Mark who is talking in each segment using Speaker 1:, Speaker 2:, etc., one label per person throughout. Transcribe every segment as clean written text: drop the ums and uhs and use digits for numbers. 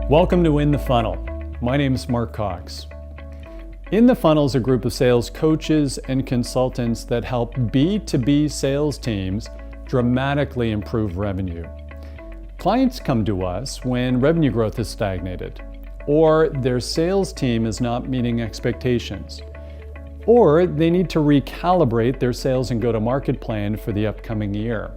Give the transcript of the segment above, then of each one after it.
Speaker 1: Welcome to In the Funnel. My name is Mark Cox. In the Funnel is a group of sales coaches and consultants that help B2B sales teams dramatically improve revenue. Clients come to us when revenue growth is stagnated, or their sales team is not meeting expectations, or they need to recalibrate their sales and go-to-market plan for the upcoming year.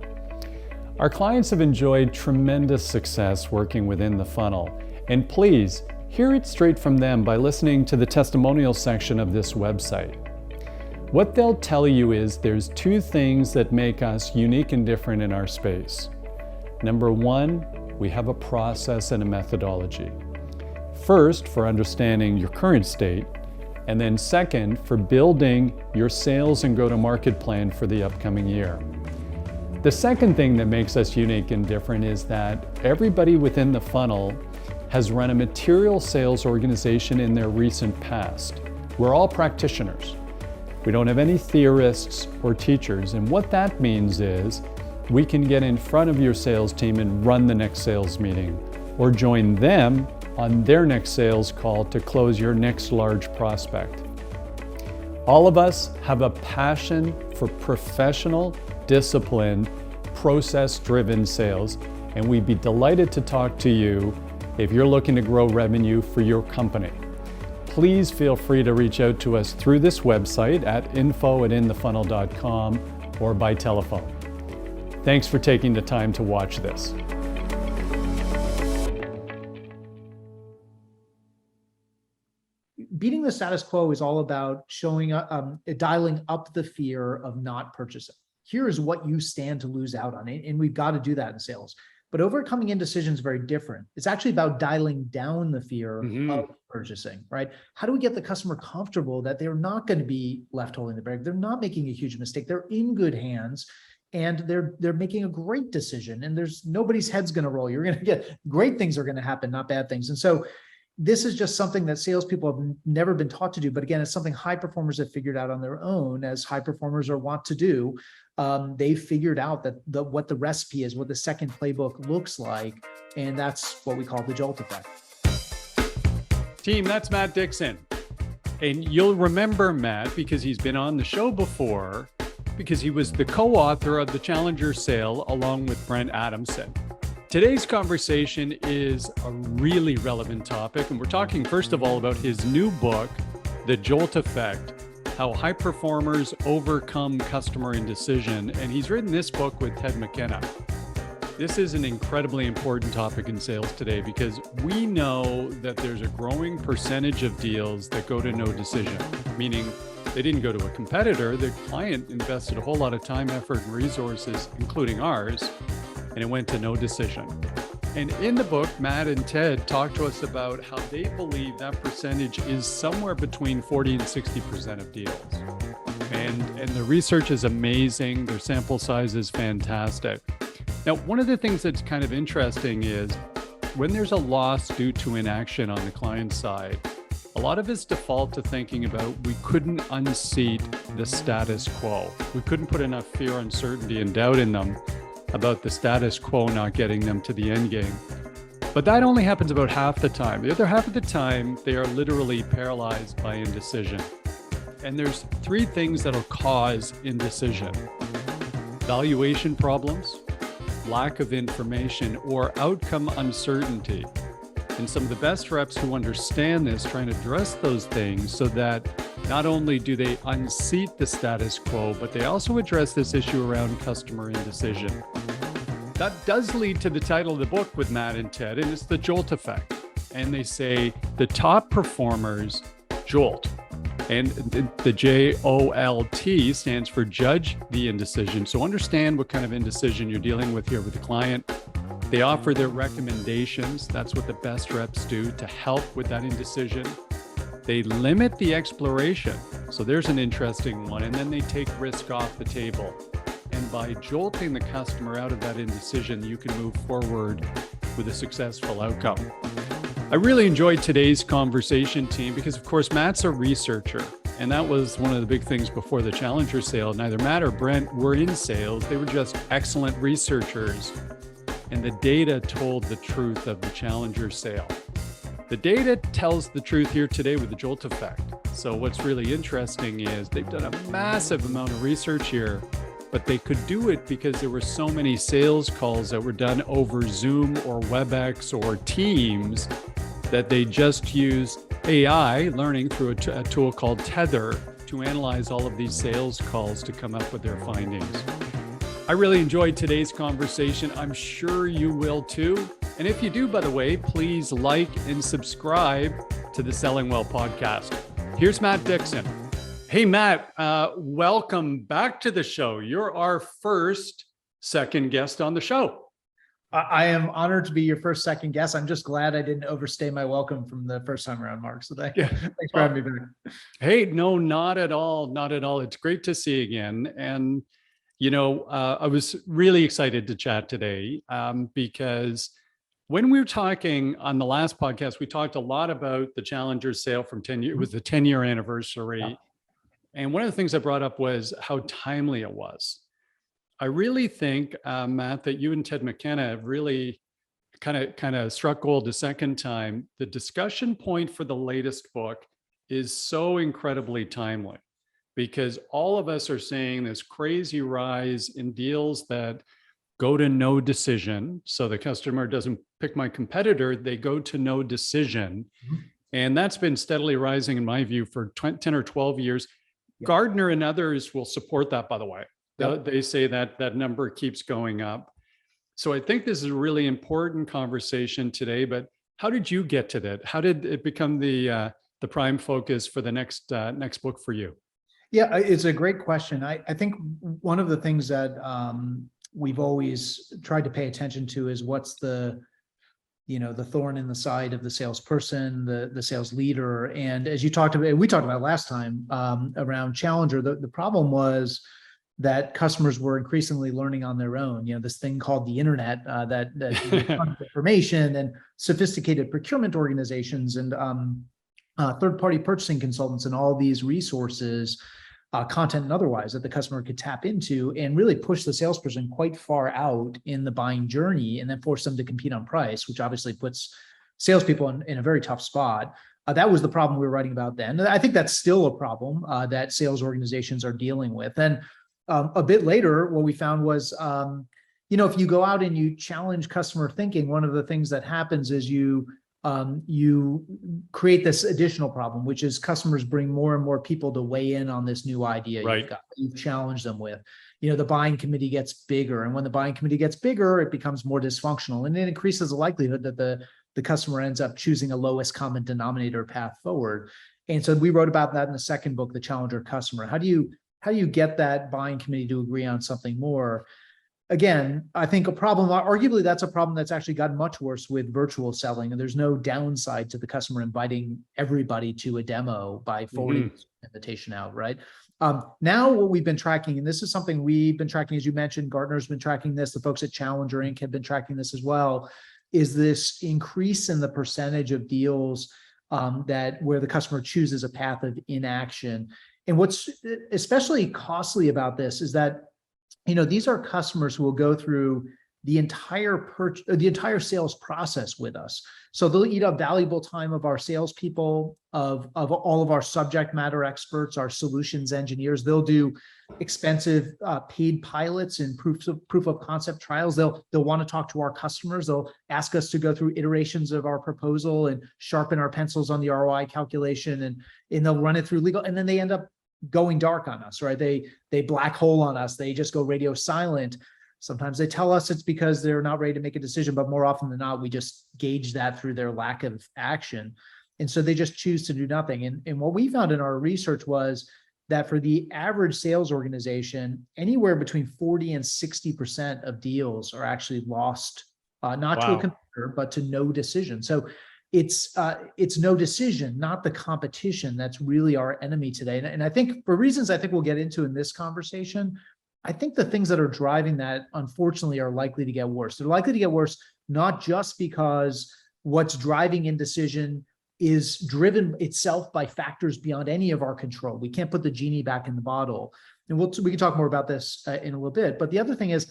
Speaker 1: Our clients have enjoyed tremendous success working within the funnel, and please hear it straight from them by listening to the testimonial section of this website. What they'll tell you is there's two things that make us unique and different in our space. Number one, we have a process and a methodology. First, for understanding your current state, and then second, for building your sales and go-to-market plan for the upcoming year. The second thing that makes us unique and different is that everybody within the funnel has run a material sales organization in their recent past. We're all practitioners. We don't have any theorists or teachers, and what that means is we can get in front of your sales team and run the next sales meeting, or join them on their next sales call to close your next large prospect. All of us have a passion for professional, disciplined, process-driven sales, and we'd be delighted to talk to you if you're looking to grow revenue for your company. Please feel free to reach out to us through this website at info@inthefunnel.com or by telephone. Thanks for taking the time to watch this.
Speaker 2: Beating the status quo is all about dialing up the fear of not purchasing. Here is what you stand to lose out on, and we've got to do that in sales. But overcoming indecision is very different. It's actually about dialing down the fear of purchasing, right? How do we get the customer comfortable that they're not going to be left holding the bag? They're not making a huge mistake. They're in good hands, and they're making a great decision. And there's nobody's head's going to roll. You're going to get great things are going to happen, not bad things. And so this is just something that salespeople have never been taught to do. But again, it's something high performers have figured out on their own, as high performers are wont to do. They figured out that what the recipe is, what the second playbook looks like, and that's what we call the JOLT Effect.
Speaker 1: Team, that's Matt Dixon. And you'll remember Matt because he's been on the show before, because he was the co-author of the Challenger Sale along with Brent Adamson. Today's conversation is a really relevant topic, and we're talking first of all about his new book, The JOLT Effect: How High Performers Overcome Customer Indecision. And he's written this book with Ted McKenna. This is an incredibly important topic in sales today because we know that there's a growing percentage of deals that go to no decision, meaning they didn't go to a competitor. The client invested a whole lot of time, effort, and resources, including ours, and it went to no decision. And in the book, Matt and Ted talk to us about how they believe that percentage is somewhere between 40 and 60% of deals. And the research is amazing. Their sample size is fantastic. Now, one of the things that's kind of interesting is when there's a loss due to inaction on the client side, a lot of us default to thinking about we couldn't unseat the status quo. We couldn't put enough fear, uncertainty, and doubt in them about the status quo not getting them to the end game. But that only happens about half the time. The other half of the time, they are literally paralyzed by indecision. And there's three things that'll cause indecision: valuation problems, lack of information, or outcome uncertainty. And some of the best reps who understand this try and address those things so that not only do they unseat the status quo, but they also address this issue around customer indecision. That does lead to the title of the book with Matt and Ted, and it's the JOLT Effect. And they say the top performers jolt. And the JOLT stands for judge the indecision. So understand what kind of indecision you're dealing with here with the client. They offer their recommendations. That's what the best reps do to help with that indecision. They limit the exploration. So there's an interesting one. And then they take risk off the table. And by jolting the customer out of that indecision, you can move forward with a successful outcome. I really enjoyed today's conversation, team, because of course, Matt's a researcher. And that was one of the big things before the Challenger Sale. Neither Matt or Brent were in sales. They were just excellent researchers. And the data told the truth of the Challenger Sale. The data tells the truth here today with the JOLT effect. So what's really interesting is they've done a massive amount of research here, but they could do it because there were so many sales calls that were done over Zoom or WebEx or Teams that they just used AI learning through a tool called Tether to analyze all of these sales calls to come up with their findings. I really enjoyed today's conversation. I'm sure you will too. And if you do, by the way, please like and subscribe to the Selling Well podcast. Here's Matt Dixon. Hey, Matt, welcome back to the show. You're our first second guest on the show.
Speaker 2: I am honored to be your second guest. I'm just glad I didn't overstay my welcome from the first time around, Mark. So thanks for having me back.
Speaker 1: Hey, no, not at all. Not at all. It's great to see you again. And, you know, I was really excited to chat today because when we were talking on the last podcast, we talked a lot about the Challenger sale from 10 years. It was the 10-year anniversary. Yeah. And one of the things I brought up was how timely it was. I really think, Matt, that you and Ted McKenna have really kind of struck gold a second time. The discussion point for the latest book is so incredibly timely because all of us are seeing this crazy rise in deals that go to no decision. So the customer doesn't pick my competitor, they go to no decision. Mm-hmm. And that's been steadily rising in my view for 10 or 12 years. Yeah. Gardner and others will support that, by the way. Yep. They say that that number keeps going up. So I think this is a really important conversation today, but how did you get to that? How did it become the prime focus for the next book for you?
Speaker 2: Yeah, it's a great question. I think one of the things that we've always tried to pay attention to is what's the thorn in the side of the salesperson, the sales leader. And as you talked about, we talked about last time around Challenger, the problem was that customers were increasingly learning on their own. This thing called the internet, that information and sophisticated procurement organizations and third-party purchasing consultants and all these resources, content and otherwise, that the customer could tap into and really push the salesperson quite far out in the buying journey and then force them to compete on price, which obviously puts salespeople in a very tough spot. That was the problem we were writing about then. And I think that's still a problem that sales organizations are dealing with. And a bit later, what we found was, if you go out and you challenge customer thinking, one of the things that happens is you create this additional problem, which is customers bring more and more people to weigh in on this new idea
Speaker 1: right.
Speaker 2: You've challenged them with. The buying committee gets bigger, and when the buying committee gets bigger, it becomes more dysfunctional, and it increases the likelihood that the customer ends up choosing a lowest common denominator path forward. And so we wrote about that in the second book, The Challenger Customer. How do you get that buying committee to agree on something more? Again, I think arguably that's a problem that's actually gotten much worse with virtual selling, and there's no downside to the customer inviting everybody to a demo by forwarding the invitation out, right? Now what we've been tracking, and this is something we've been tracking, as you mentioned, Gartner's been tracking this, the folks at Challenger Inc. have been tracking this as well, is this increase in the percentage of deals where the customer chooses a path of inaction. And what's especially costly about this is that, these are customers who will go through the entire sales process with us. So they'll eat up valuable time of our salespeople, of all of our subject matter experts, our solutions engineers. They'll do expensive paid pilots and proof of concept trials. They'll want to talk to our customers. They'll ask us to go through iterations of our proposal and sharpen our pencils on the ROI calculation, and they'll run it through legal, and then they end up going dark on us, right? They black hole on us. They just go radio silent. Sometimes they tell us it's because they're not ready to make a decision, but more often than not, we just gauge that through their lack of action. And so they just choose to do nothing. And what we found in our research was that for the average sales organization, anywhere between 40 and 60% of deals are actually lost, not to a competitor, but to no decision. So it's no decision, not the competition, that's really our enemy today. And I think for reasons I think we'll get into in this conversation, I think the things that are driving that, unfortunately, are likely to get worse. They're likely to get worse, not just because what's driving indecision is driven itself by factors beyond any of our control. We can't put the genie back in the bottle. And we can talk more about this in a little bit. But the other thing is,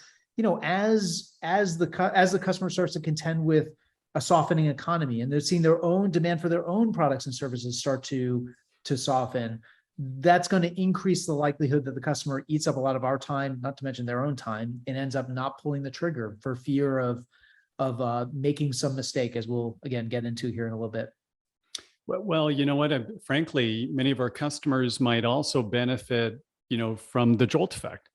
Speaker 2: as the customer starts to contend with a softening economy, and they're seeing their own demand for their own products and services start to soften, that's going to increase the likelihood that the customer eats up a lot of our time, not to mention their own time, and ends up not pulling the trigger for fear of making some mistake, as we'll again get into here in a little bit.
Speaker 1: Well, you know what? Frankly, many of our customers might also benefit, from the JOLT effect.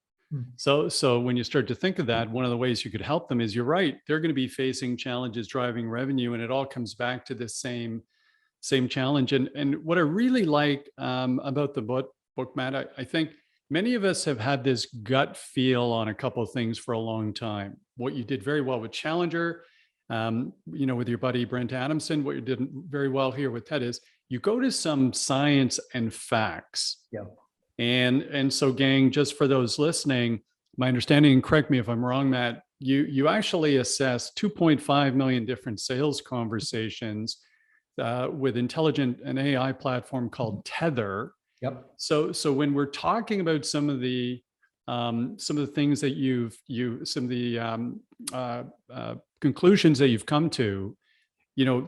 Speaker 1: So when you start to think of that, one of the ways you could help them is, you're right, they're going to be facing challenges driving revenue, and it all comes back to the same challenge. And what I really like about the book, Matt, I think many of us have had this gut feel on a couple of things for a long time. What you did very well with Challenger, with your buddy Brent Adamson, what you did very well here with Ted is you go to some science and facts.
Speaker 2: Yeah.
Speaker 1: And so, gang, just for those listening, my understanding, and correct me if I'm wrong, Matt, you actually assess 2.5 million different sales conversations with an AI platform called Tether.
Speaker 2: Yep.
Speaker 1: So when we're talking about some of the things that conclusions that you've come to,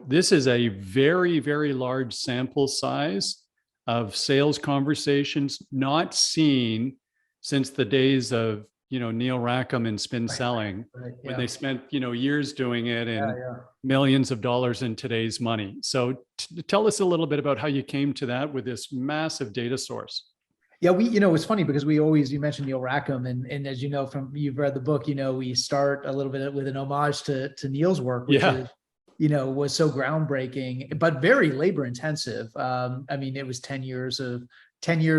Speaker 1: this is a very, very large sample size of sales conversations not seen since the days of, Neil Rackham and spin selling, when they spent, years doing it and millions of dollars in today's money. So tell us a little bit about how you came to that with this massive data source.
Speaker 2: Yeah, it's funny because you mentioned Neil Rackham, and as you know, you've read the book, we start a little bit with an homage to Neil's work, which is, was so groundbreaking, but very labor intensive. It was 10 years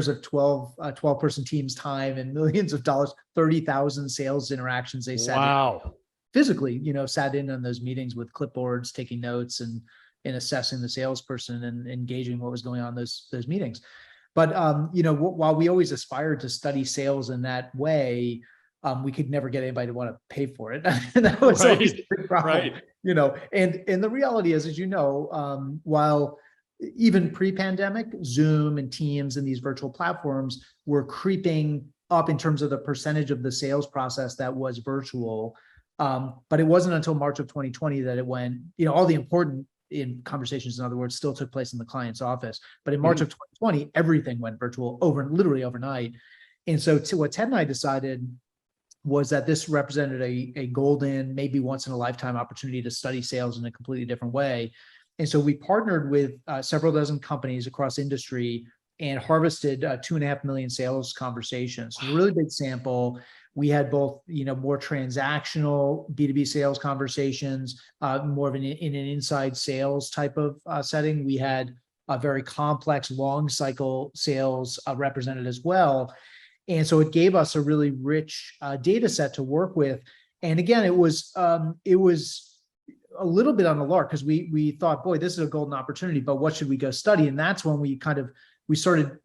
Speaker 2: of 12 person teams time and millions of dollars, 30,000 sales interactions they sat physically, sat in on those meetings with clipboards, taking notes and assessing the salesperson and engaging what was going on in those meetings. But, while we always aspired to study sales in that way, we could never get anybody to want to pay for it. And that was always a big problem, and the reality is, as while even pre-pandemic, Zoom and Teams and these virtual platforms were creeping up in terms of the percentage of the sales process that was virtual. But it wasn't until March of 2020 that it went, all the important conversations, in other words, still took place in the client's office. But in March of 2020, everything went virtual literally overnight. And so what Ted and I decided was that this represented a golden, maybe once in a lifetime opportunity to study sales in a completely different way. And so we partnered with several dozen companies across industry and harvested 2.5 million sales conversations. A really big sample. We had both, more transactional B2B sales conversations, more of in an inside sales type of setting. We had a very complex, long cycle sales represented as well. And so it gave us a really rich data set to work with. And again, it was a little bit on the lark because we thought, boy, this is a golden opportunity, but what should we go study? And that's when we started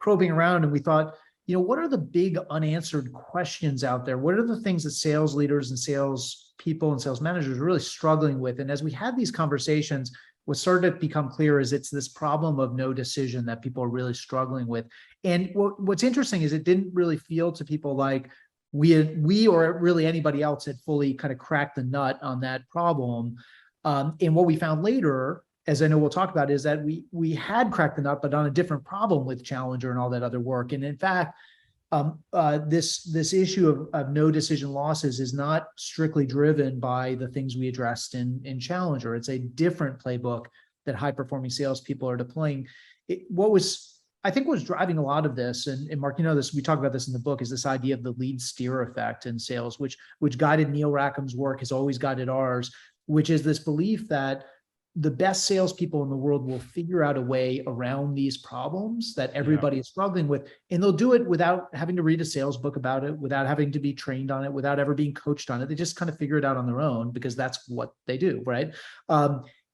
Speaker 2: probing around, and we thought, what are the big unanswered questions out there? What are the things that sales leaders and sales people and sales managers are really struggling with? And as we had these conversations, what started to become clear is it's this problem of no decision that people are really struggling with. And what's interesting is it didn't really feel to people like we or really anybody else had fully kind of cracked the nut on that problem. And what we found later, as I know we'll talk about, is that we had cracked the nut, but on a different problem with Challenger and all that other work. And in fact, this issue of no decision losses is not strictly driven by the things we addressed in Challenger. It's a different playbook that high-performing salespeople are deploying. I think was driving a lot of this, and Mark, this, we talk about this in the book, is this idea of the lead steer effect in sales, which guided Neil Rackham's work, has always guided ours, which is this belief that the best salespeople in the world will figure out a way around these problems that everybody is struggling with. And they'll do it without having to read a sales book about it, without having to be trained on it, without ever being coached on it. They just kind of figure it out on their own because that's what they do, right?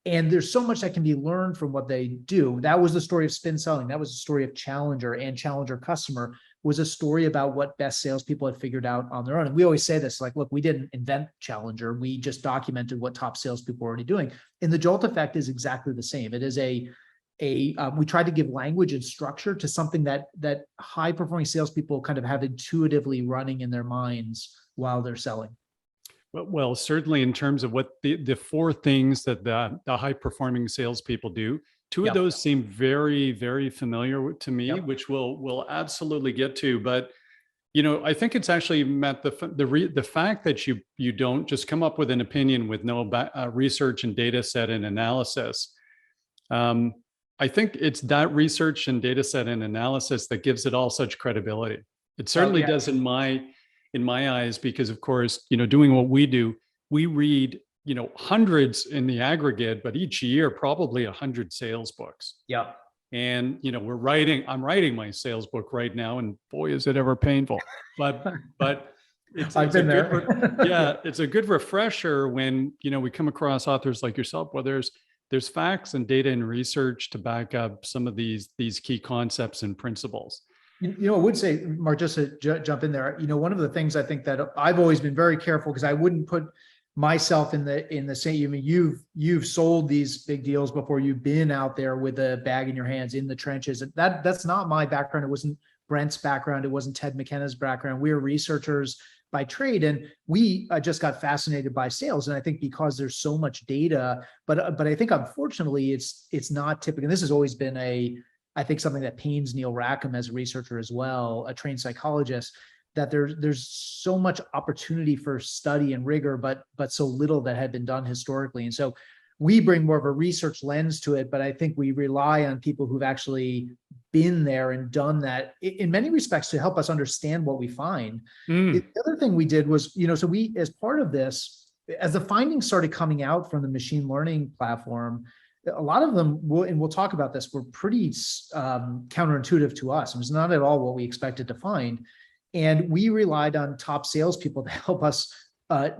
Speaker 2: And there's so much that can be learned from what they do. That was the story of spin selling. That was the story of Challenger, and Challenger Customer was a story about what best salespeople had figured out on their own. And we always say this, like, look, we didn't invent Challenger. We just documented what top salespeople were already doing. And the JOLT effect is exactly the same. It is we tried to give language and structure to something that high performing salespeople kind of have intuitively running in their minds while they're selling.
Speaker 1: Well, certainly in terms of what the four things that the high performing salespeople do, two of
Speaker 2: Yep.
Speaker 1: those seem very, very familiar to me,
Speaker 2: Yep.
Speaker 1: which we'll absolutely get to. But I think it's actually, Matt, the fact that you don't just come up with an opinion with no research and data set and analysis. I think it's that research and data set and analysis that gives it all such credibility. It certainly does in my eyes, because of course, doing what we do, we read, hundreds in the aggregate, but each year, probably 100 sales books.
Speaker 2: Yeah.
Speaker 1: And, I'm writing my sales book right now, and boy, is it ever painful, but
Speaker 2: I've been there.
Speaker 1: It's a good refresher when, we come across authors like yourself, where there's facts and data and research to back up some of these key concepts and principles.
Speaker 2: I would say, Mark, just to jump in there, one of the things I think that I've always been very careful, because I wouldn't put myself in the same, you've sold these big deals before, you've been out there with a bag in your hands in the trenches. That's not my background. It wasn't Brent's background. It wasn't Ted McKenna's background. We are researchers by trade, and we just got fascinated by sales. And I think because there's so much data, but I think unfortunately it's not typical. And this has always been I think something that pains Neil Rackham as a researcher as well, a trained psychologist, that there's so much opportunity for study and rigor, but so little that had been done historically. And so we bring more of a research lens to it, but I think we rely on people who've actually been there and done that in many respects to help us understand what we find. The other thing we did was, so we, as part of this, as the findings started coming out from the machine learning platform, a lot of them, and we'll talk about this, were pretty counterintuitive to us. It was not at all what we expected to find. And we relied on top salespeople to help us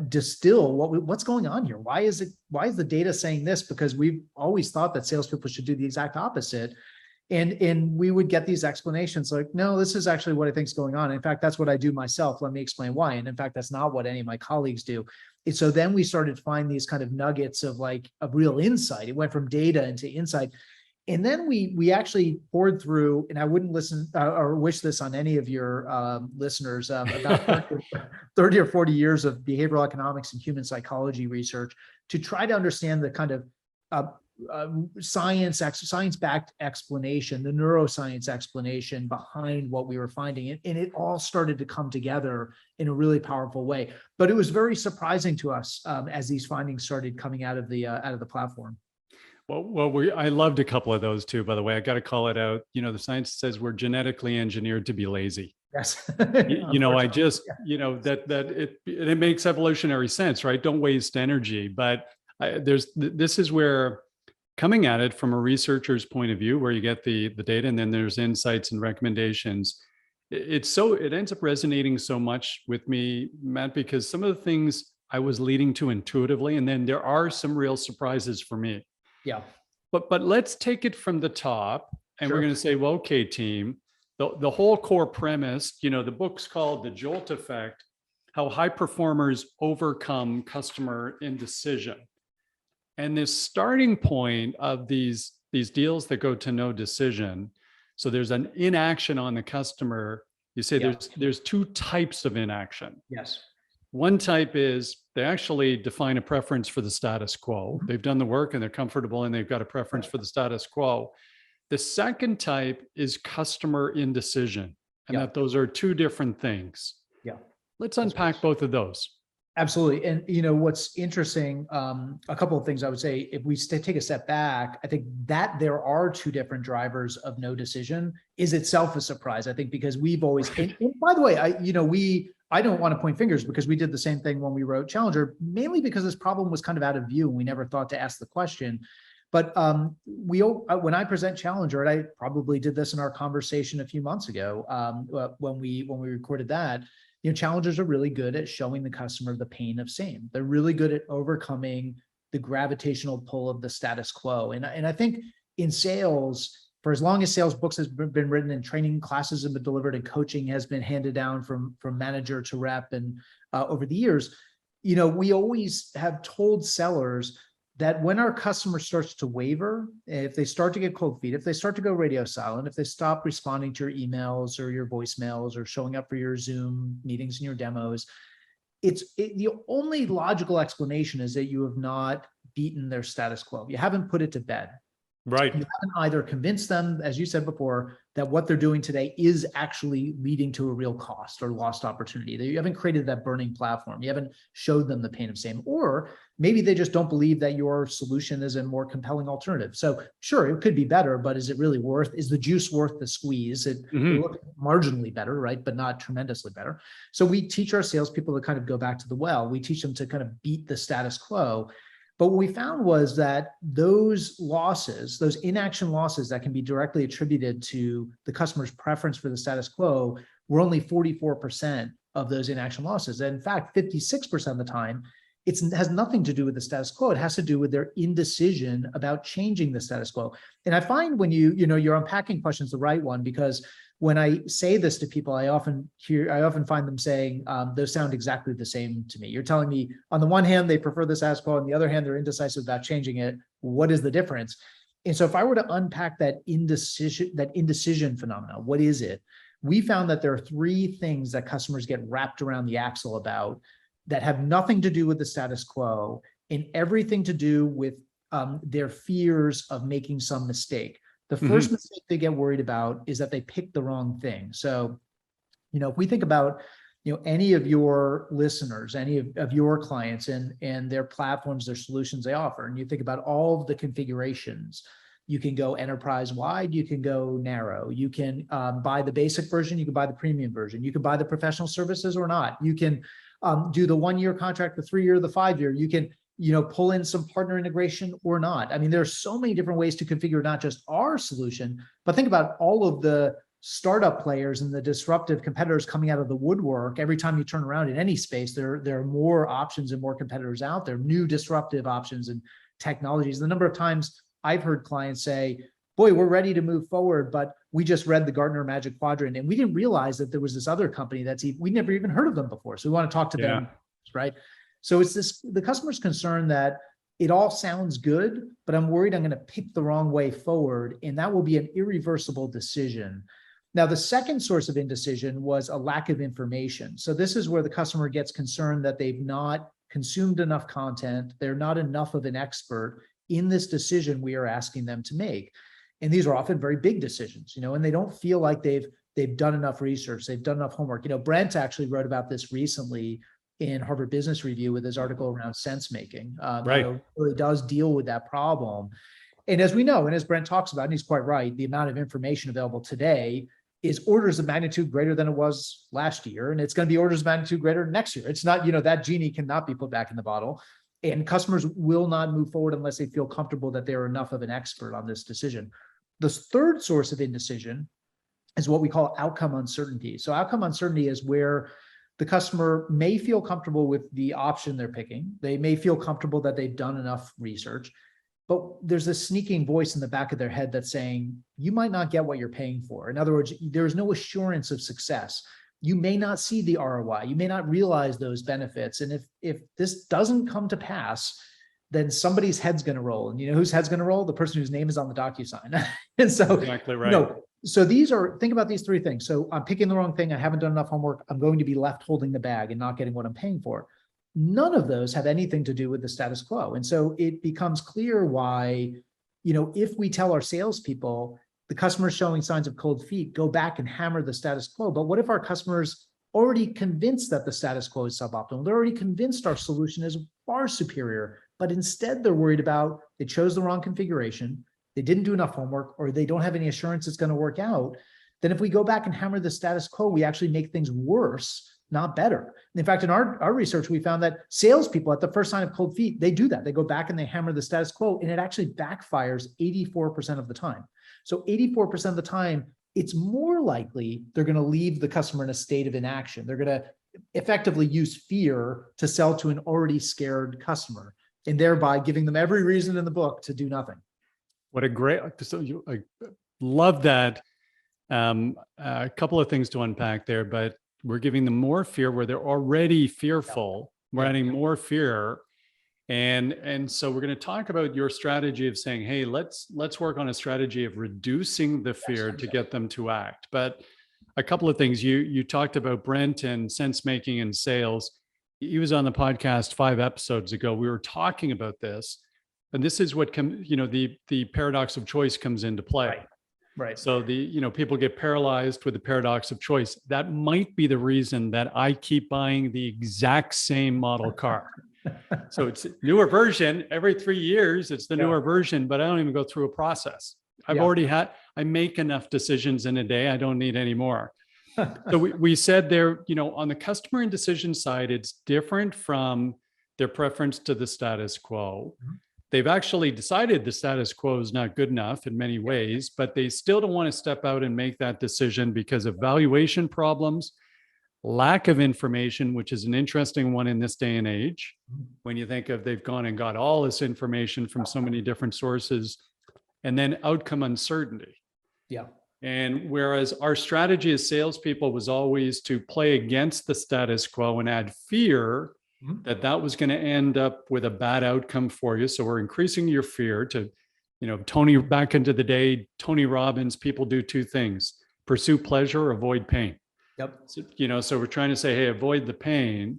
Speaker 2: distill what's going on here. Why is the data saying this? Because we've always thought that salespeople should do the exact opposite. And we would get these explanations like, no, this is actually what I think is going on. In fact, that's what I do myself. Let me explain why. And in fact, that's not what any of my colleagues do. And so then we started to find these kind of nuggets of real insight. It went from data into insight. And then we actually poured through, and I wouldn't listen or wish this on any of your listeners, about 30 or 40 years of behavioral economics and human psychology research to try to understand the kind of science-backed explanation, the neuroscience explanation behind what we were finding. And it all started to come together in a really powerful way. But it was very surprising to us as these findings started coming out of the platform.
Speaker 1: Well, I loved a couple of those too, by the way. I got to call it out. The science says we're genetically engineered to be lazy.
Speaker 2: Yes.
Speaker 1: I just, it makes evolutionary sense, right? Don't waste energy. But this is where, coming at it from a researcher's point of view, where you get the data and then there's insights and recommendations, it ends up resonating so much with me, Matt, because some of the things I was leading to intuitively, and then there are some real surprises for me.
Speaker 2: Yeah.
Speaker 1: But let's take it from the top, and
Speaker 2: Sure.
Speaker 1: We're going to say, well, okay, team, the whole core premise, the book's called The JOLT Effect, How High Performers Overcome Customer Indecision. And this starting point of these deals that go to no decision. So there's an inaction on the customer. You say there's two types of inaction.
Speaker 2: Yes.
Speaker 1: One type is they actually define a preference for the status quo. They've done the work and they're comfortable and they've got a preference for the status quo. The second type is customer indecision, and that those are two different things.
Speaker 2: Yeah.
Speaker 1: Let's unpack both of those.
Speaker 2: Absolutely. And what's interesting, a couple of things I would say, if we take a step back, I think that there are two different drivers of no decision is itself a surprise. I think because we've always, and by the way, I don't want to point fingers because we did the same thing when we wrote Challenger, mainly because this problem was kind of out of view and we never thought to ask the question. But when I present Challenger, and I probably did this in our conversation a few months ago when we recorded that, challengers are really good at showing the customer the pain of same. They're really good at overcoming the gravitational pull of the status quo. And I think in sales, for as long as sales books has been written and training classes have been delivered and coaching has been handed down from manager to rep and over the years, we always have told sellers that when our customer starts to waver, if they start to get cold feet, if they start to go radio silent, if they stop responding to your emails or your voicemails or showing up for your Zoom meetings and your demos, the only logical explanation is that you have not beaten their status quo. You haven't put it to bed.
Speaker 1: Right.
Speaker 2: You haven't either convinced them, as you said before, that what they're doing today is actually leading to a real cost or lost opportunity. That you haven't created that burning platform. You haven't showed them the pain of same, or maybe they just don't believe that your solution is a more compelling alternative. So sure, it could be better, but is it really is the juice worth the squeeze? It look marginally better, right? But not tremendously better. So we teach our salespeople to kind of go back to the well. We teach them to kind of beat the status quo. But what we found was that those losses, those inaction losses that can be directly attributed to the customer's preference for the status quo, were only 44% of those inaction losses. And in fact, 56% of the time, it has nothing to do with the status quo. It has to do with their indecision about changing the status quo. And I find when your unpacking question is the right one, because when I say this to people, I often find them saying, those sound exactly the same to me. You're telling me on the one hand, they prefer the status quo. On the other hand, they're indecisive about changing it. What is the difference? And so if I were to unpack that indecision phenomena, what is it? We found that there are three things that customers get wrapped around the axle about that have nothing to do with the status quo and everything to do with their fears of making some mistake. The first mistake they get worried about is that they picked the wrong thing. So, if we think about, any of your listeners, any of your clients and their platforms, their solutions they offer, and you think about all of the configurations, you can go enterprise wide, you can go narrow, you can buy the basic version, you can buy the premium version, you can buy the professional services or not, you can do the 1-year contract, the 3-year, the 5-year, you can pull in some partner integration or not. I mean, there are so many different ways to configure not just our solution, but think about all of the startup players and the disruptive competitors coming out of the woodwork. Every time you turn around in any space, there are more options and more competitors out there, new disruptive options and technologies. The number of times I've heard clients say, boy, we're ready to move forward, but we just read the Gartner Magic Quadrant and we didn't realize that there was this other company we never even heard of them before. So we want to talk to them, right? So it's the customer's concern that it all sounds good, but I'm worried I'm going to pick the wrong way forward, and that will be an irreversible decision. Now, the second source of indecision was a lack of information. So this is where the customer gets concerned that they've not consumed enough content, they're not enough of an expert in this decision we are asking them to make. And these are often very big decisions, and they don't feel like they've done enough research, they've done enough homework. Brent actually wrote about this recently in Harvard Business Review with his article around sense making. Right. Really does deal with that problem. And as we know, and as Brent talks about, and he's quite right, the amount of information available today is orders of magnitude greater than it was last year. And it's going to be orders of magnitude greater next year. It's not, that genie cannot be put back in the bottle. And customers will not move forward unless they feel comfortable that they're enough of an expert on this decision. The third source of indecision is what we call outcome uncertainty. So outcome uncertainty is where the customer may feel comfortable with the option they're picking. They may feel comfortable that they've done enough research, but there's a sneaking voice in the back of their head that's saying, you might not get what you're paying for. In other words, there's no assurance of success. You may not see the ROI. You may not realize those benefits. And if this doesn't come to pass, then somebody's head's going to roll. And whose head's going to roll? The person whose name is on the DocuSign. And so,
Speaker 1: exactly right.
Speaker 2: So think about these three things. So I'm picking the wrong thing. I haven't done enough homework. I'm going to be left holding the bag and not getting what I'm paying for. None of those have anything to do with the status quo. And so it becomes clear why, if we tell our salespeople the customer's showing signs of cold feet, go back and hammer the status quo. But what if our customers already convinced that the status quo is suboptimal? They're already convinced our solution is far superior, but instead they're worried about they chose the wrong configuration, they didn't do enough homework, or they don't have any assurance it's going to work out. Then if we go back and hammer the status quo, we actually make things worse, not better. In fact, in our research, we found that salespeople at the first sign of cold feet, they do that. They go back and they hammer the status quo, and it actually backfires 84% of the time. So 84% of the time, it's more likely they're going to leave the customer in a state of inaction. They're going to effectively use fear to sell to an already scared customer, and thereby giving them every reason in the book to do nothing.
Speaker 1: What a great, I love that. A couple of things to unpack there, but we're giving them more fear where they're already fearful. We're adding more fear. And so we're going to talk about your strategy of saying, hey, let's work on a strategy of reducing the fear to get them to act. But a couple of things you talked about, Brent, and sense making and sales. He was on the podcast 5 episodes ago. We were talking about this, and this is what the paradox of choice comes into play.
Speaker 2: Right. Right.
Speaker 1: So people get paralyzed with the paradox of choice. That might be the reason that I keep buying the exact same model car. So it's a newer version every 3 years. It's the newer version, but I don't even go through a process. I make enough decisions in a day. I don't need any more. So we said there, on the customer indecision side, it's different from their preference to the status quo.
Speaker 2: Mm-hmm.
Speaker 1: They've actually decided the status quo is not good enough in many ways, but they still don't want to step out and make that decision because of valuation problems, lack of information, which is an interesting one in this day and age. When you think of they've gone and got all this information from so many different sources, and then outcome uncertainty.
Speaker 2: Yeah.
Speaker 1: And whereas our strategy as salespeople was always to play against the status quo and add fear that was going to end up with a bad outcome for you. So we're increasing your fear to, back into the day, Tony Robbins, people do 2 things: pursue pleasure, avoid pain.
Speaker 2: Yep.
Speaker 1: So, so we're trying to say, hey, avoid the pain.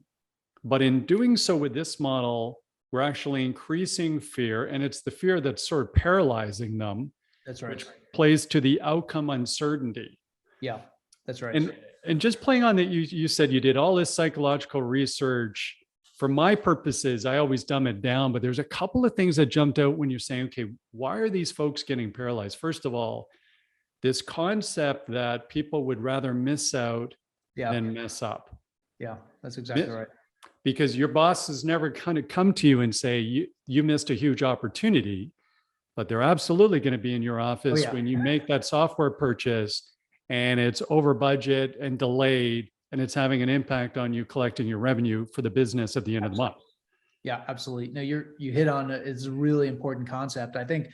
Speaker 1: But in doing so with this model, we're actually increasing fear, and it's the fear that's sort of paralyzing them.
Speaker 2: That's right.
Speaker 1: Which plays to the outcome uncertainty.
Speaker 2: Yeah, that's right.
Speaker 1: And just playing on that, you said you did all this psychological research. For my purposes, I always dumb it down, but there's a couple of things that jumped out when you're saying, okay, why are these folks getting paralyzed? First of all, this concept that people would rather miss out than mess up.
Speaker 2: Yeah, that's exactly right.
Speaker 1: Because your boss has never kind of come to you and say, you missed a huge opportunity, but they're absolutely going to be in your office when you make that software purchase and it's over budget and delayed, and it's having an impact on you collecting your revenue for the business at the end of the month.
Speaker 2: Yeah, absolutely. No, you hit on it. It's a really important concept. I think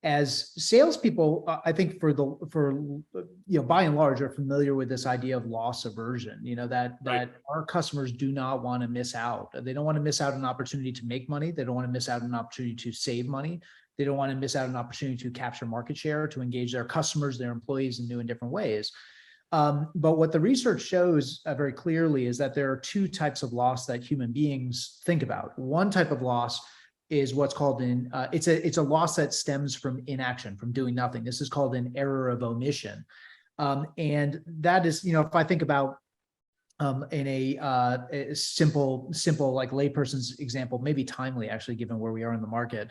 Speaker 2: as salespeople, I think by and large are familiar with this idea of loss aversion, that our customers do not want to miss out. They don't want to miss out on an opportunity to make money. They don't want to miss out on an opportunity to save money. They don't want to miss out on an opportunity to capture market share, to engage their customers, their employees in new and different ways. But what the research shows very clearly is that there are 2 types of loss that human beings think about. One type of loss is what's called it's a loss that stems from inaction, from doing nothing. This is called an error of omission. And that is, if I think about in a simple like layperson's example, maybe timely actually, given where we are in the market.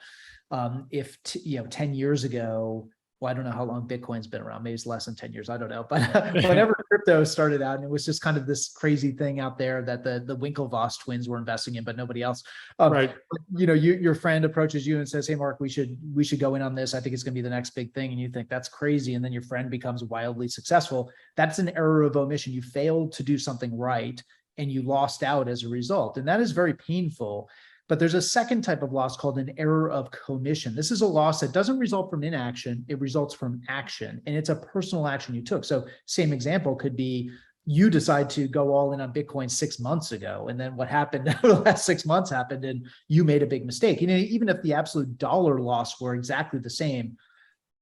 Speaker 2: If 10 years ago, well, I don't know how long Bitcoin's been around. Maybe it's less than 10 years. I don't know. But whenever crypto started out, and it was just kind of this crazy thing out there that the Winklevoss twins were investing in, but nobody else.
Speaker 1: Right.
Speaker 2: Your friend approaches you and says, "Hey, Mark, we should go in on this. I think it's going to be the next big thing." And you think that's crazy. And then your friend becomes wildly successful. That's an error of omission. You failed to do something right, and you lost out as a result. And that is very painful. But there's a second type of loss called an error of commission. This is a loss that doesn't result from inaction, it results from action, and it's a personal action you took. So same example could be you decide to go all in on Bitcoin 6 months ago, and then what happened over the last 6 months happened and you made a big mistake. Even if the absolute dollar loss were exactly the same,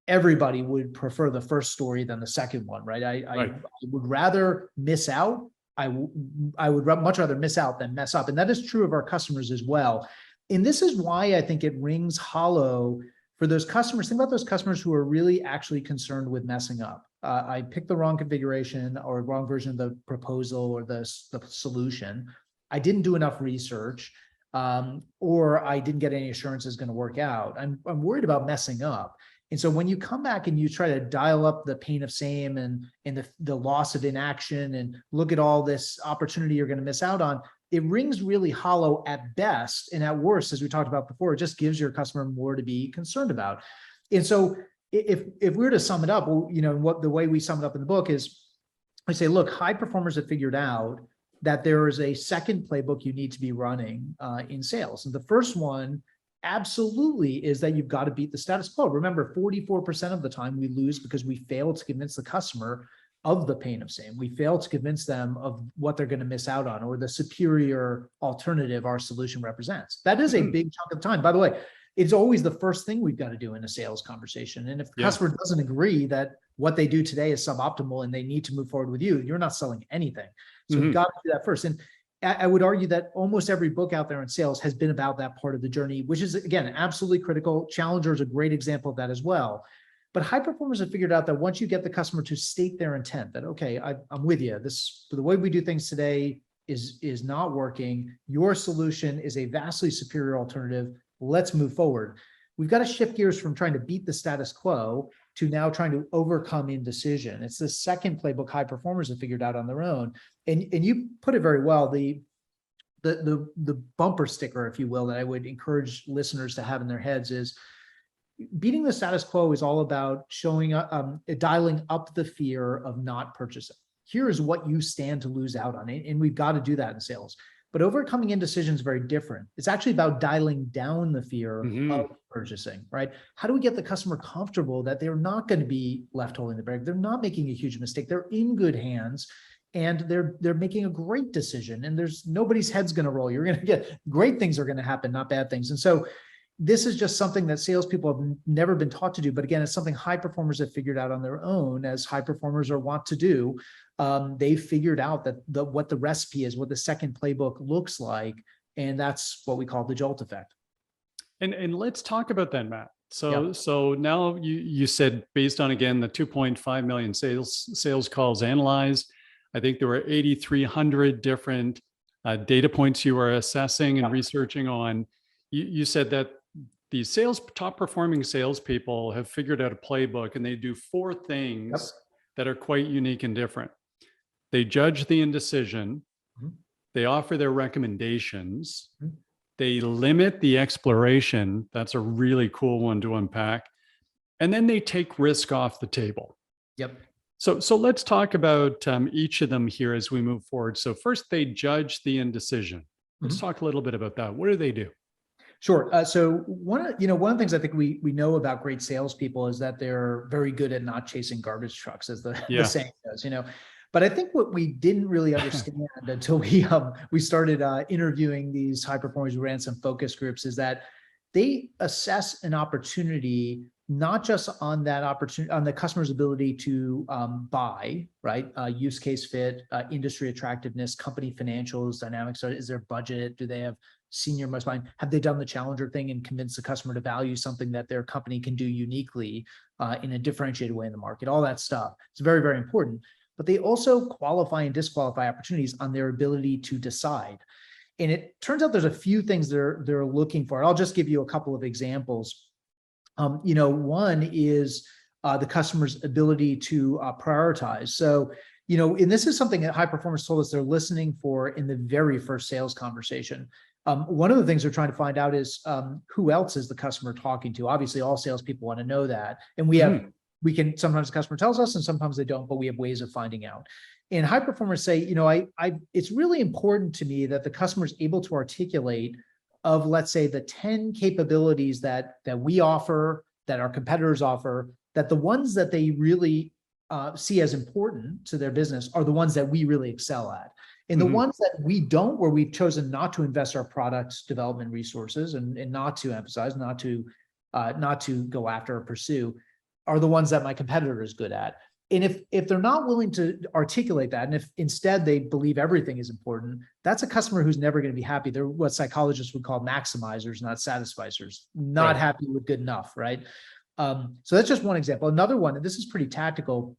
Speaker 2: everybody would prefer the first story than the second one, right? I would rather miss out. I would much rather miss out than mess up. And that is true of our customers as well. And this is why I think it rings hollow for those customers. Think about those customers who are really actually concerned with messing up. I picked the wrong configuration or wrong version of the proposal or the solution. I didn't do enough research, or I didn't get any assurance it's going to work out. I'm worried about messing up. And so when you come back and you try to dial up the pain of same and the loss of inaction and look at all this opportunity you're going to miss out on, it rings really hollow at best. And at worst, as we talked about before, it just gives your customer more to be concerned about. And so if we were to sum it up, the way we sum it up in the book is I say, look, high performers have figured out that there is a second playbook you need to be running in sales. And the first one absolutely is that you've got to beat the status quo. Remember, 44% of the time we lose because we fail to convince the customer of the pain of same. We fail to convince them of what they're going to miss out on or the superior alternative our solution represents. That is a big chunk of time. By the way, it's always the first thing we've got to do in a sales conversation. And if the customer doesn't agree that what they do today is suboptimal and they need to move forward with you, you're not selling anything. So we've got to do that first. I would argue that almost every book out there in sales has been about that part of the journey, which is, again, absolutely critical. Challenger is a great example of that as well. But high performers have figured out that once you get the customer to state their intent, that, okay, I'm with you. The way we do things today is not working. Your solution is a vastly superior alternative. Let's move forward. We've got to shift gears from trying to beat the status quo to now trying to overcome indecision. It's the second playbook high performers have figured out on their own. And you put it very well. The bumper sticker, if you will, that I would encourage listeners to have in their heads is beating the status quo is all about dialing up the fear of not purchasing. Here is what you stand to lose out on it. And we've got to do that in sales. But overcoming indecision is very different. It's actually about dialing down the fear of purchasing, right? How do we get the customer comfortable that they're not going to be left holding the bag? They're not making a huge mistake. They're in good hands and they're making a great decision, and there's nobody's head's going to roll. You're going to get great things are going to happen, not bad things. And so this is just something that salespeople have never been taught to do. But again, it's something high performers have figured out on their own, as high performers are wont to do. They figured out that what the recipe is, what the second playbook looks like, and that's what we call the JOLT effect.
Speaker 1: And let's talk about that, Matt. So
Speaker 2: Yep.
Speaker 1: so now you said, based on, again, the 2.5 million sales calls analyzed, I think there were 8,300 different data points you were assessing and researching on. You said that the top performing salespeople have figured out a playbook, and they do four things that are quite unique and different. They judge the indecision. They offer their recommendations. They limit the exploration. That's a really cool one to unpack. And then they take risk off the table.
Speaker 2: Yep.
Speaker 1: So let's talk about each of them here as we move forward. So first, they judge the indecision. Let's talk a little bit about that. What do they do?
Speaker 2: Sure. So one of the things I think we know about great salespeople is that they're very good at not chasing garbage trucks, as the saying goes. But I think what we didn't really understand until we started interviewing these high performers, we ran some focus groups, is that they assess an opportunity not just on that opportunity, on the customer's ability to buy, right? Use case fit, industry attractiveness, company financials, dynamics. Is there budget? Do they have senior most buying? Have they done the challenger thing and convinced the customer to value something that their company can do uniquely in a differentiated way in the market? All that stuff. It's very, very important. But they also qualify and disqualify opportunities on their ability to decide. And it turns out there's a few things they're looking for. I'll just give you a couple of examples. One is the customer's ability to prioritize. So, and this is something that high performers told us they're listening for in the very first sales conversation. One of the things they're trying to find out is who else is the customer talking to? Obviously, all salespeople want to know that. And we can, sometimes the customer tells us and sometimes they don't, but we have ways of finding out. And high performers say, it's really important to me that the customer is able to articulate of, let's say, the 10 capabilities that we offer, that our competitors offer, that the ones that they really see as important to their business are the ones that we really excel at. And the ones that we don't, where we've chosen not to invest our product development resources and not to emphasize, not to go after or pursue, are the ones that my competitor is good at. And if they're not willing to articulate that, and if instead they believe everything is important, that's a customer who's never going to be happy. They're what psychologists would call maximizers, not satisficers, not happy with good enough, right? So that's just one example. Another one, and this is pretty tactical,